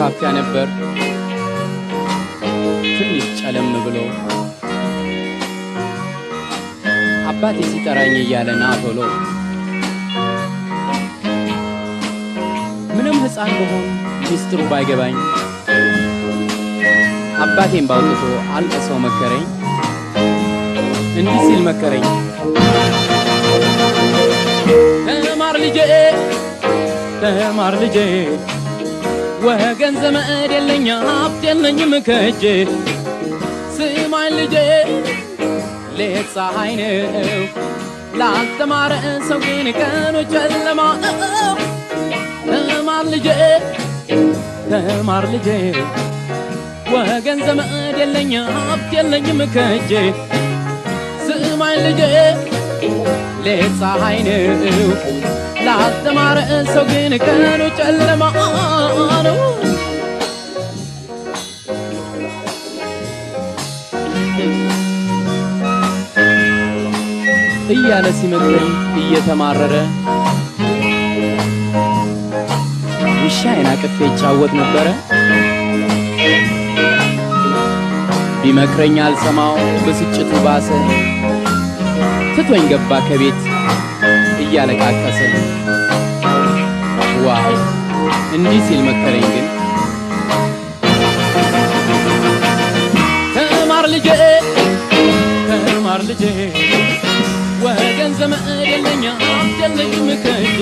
ካፊያ ነበር ትንሽ ጨለም ብሎ አባቴ ሲጠራኝ እያለና ቶሎ ምንም ሕፃን በሆን ሚስጥሩ ባይገባኝ አባቴን ባውጥቶ አልቀሰው መከረኝ እንዲህ ሲል መከረኝ ተማር ልጄ ወገን ዘመድ የለኝ ሀብት የለኝም ከእጄ ስማኝ ልጄ ሌት ፀሐይ ነው ላልተማረ ሰው ግን ቀኑ ጨለማ ነው ተማር ልጄ ወገን ዘመድ የለኝ ሀብት የለኝም ከእጄ ስማኝ ልጄ ሌት ፀሐይ ነው ላልተማረ ሰው ግን ቀኑ ጨለማ ነው እያለ ሲመክረኝ እየተማረረ ውሻዬን አቅፌ ይጫወት ነበረ ቢመክረኝ አልሰማው ብስጭቱ ባሰ ትቶኝ ገባ ከቤት እያለቃቀሰ ዋው እንዲህ ሲል መከረኝ ግን ተማር ልጄ ወገን ዘመድ የለኝ ሀብት የለኝም ከእጄ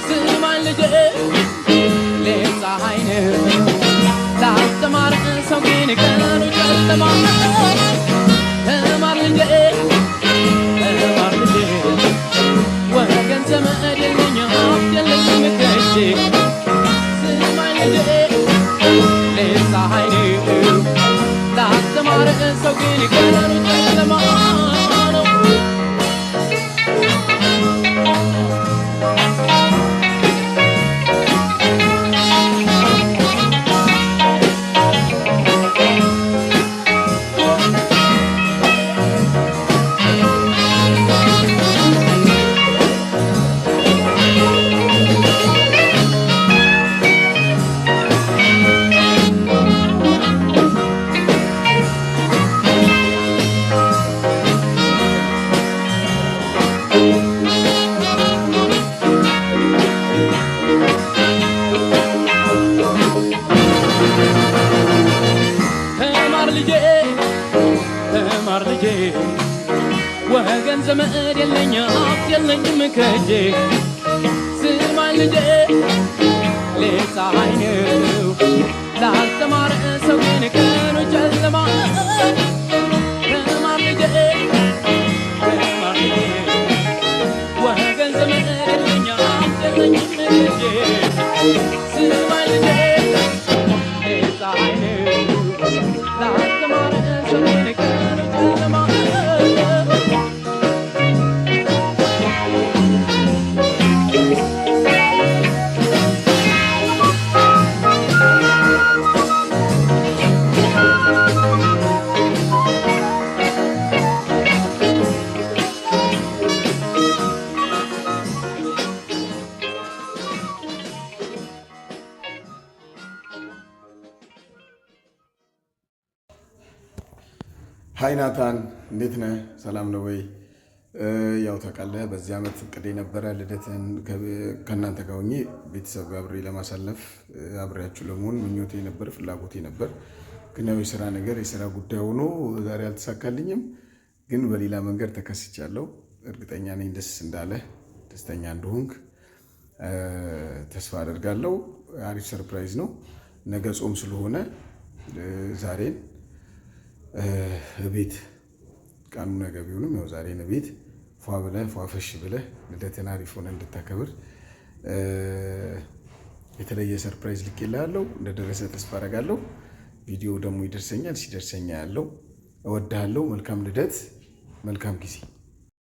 ስማኝ ልጄ ሌት ፀሐይ ነው ላልተማረ ሰው ግን ቀኑ ጨለማ ተማር ልጄ ወገን ዘመድ የለኝ ሀብት የለኝም ከእጄ ስማኝ ልጄ ሌት ፀሐይ ነው ላልተማረ ሰው ግን ቀኑ ጨለማ ነው ተማር ልጄ ወገን ዘመድ የለኝ ሀብት የለኝም ከእጄ ስማኝ ልጄ ሌት ፀሐይ ነው ላልተማረ ሰው ግን ቀኑ ጨለማ ተማር ልጄ ወገን ዘመድ የለኝ ሀብት የለኝም ከእጄ ስማኝ ልጄ ሌት ፀሐይ ነው ላልተማረ ሰው ግን ቀኑ ጨለማ ሃይ ናታን እንዴት ነህ? ሰላም ነው ወይ? ያው ታውቃለህ በዚህ ዓመት እቅዴ ነበረ ልደትን ከእናንተ ጋር ሆኜ ቤተሰብ አብሬ ለማሳለፍ አብሬያችሁ ለመሆን ምኞቴ ነበር፣ ፍላጎቴ ነበር። ግን ያው የስራ ጉዳይ ሆኖ ዛሬ አልተሳካልኝም። ግን በሌላ መንገድ ተከስቻለሁ። እርግጠኛ ነኝ ደስተኛ እንደሆንክ ተስፋ አደርጋለሁ። አሪፍ ሰርፕራይዝ ነው። ነገ ጾም ስለሆነ ዛሬን ቤት ቀኑ ነገ ቢሆንም ያው ዛሬ ነው ቤት ፏፈሽ ብለህ ልደትን አሪፍ ሆነ እንድታከብር የተለየ ሰርፕራይዝ ልኬልሃለሁ። እንደደረሰ ተስፋ አደርጋለሁ። ቪዲዮ ደግሞ ይደርሰኛል። ሲደርሰኛ ያለው እወድሃለሁ። መልካም ልደት፣ መልካም ጊዜ።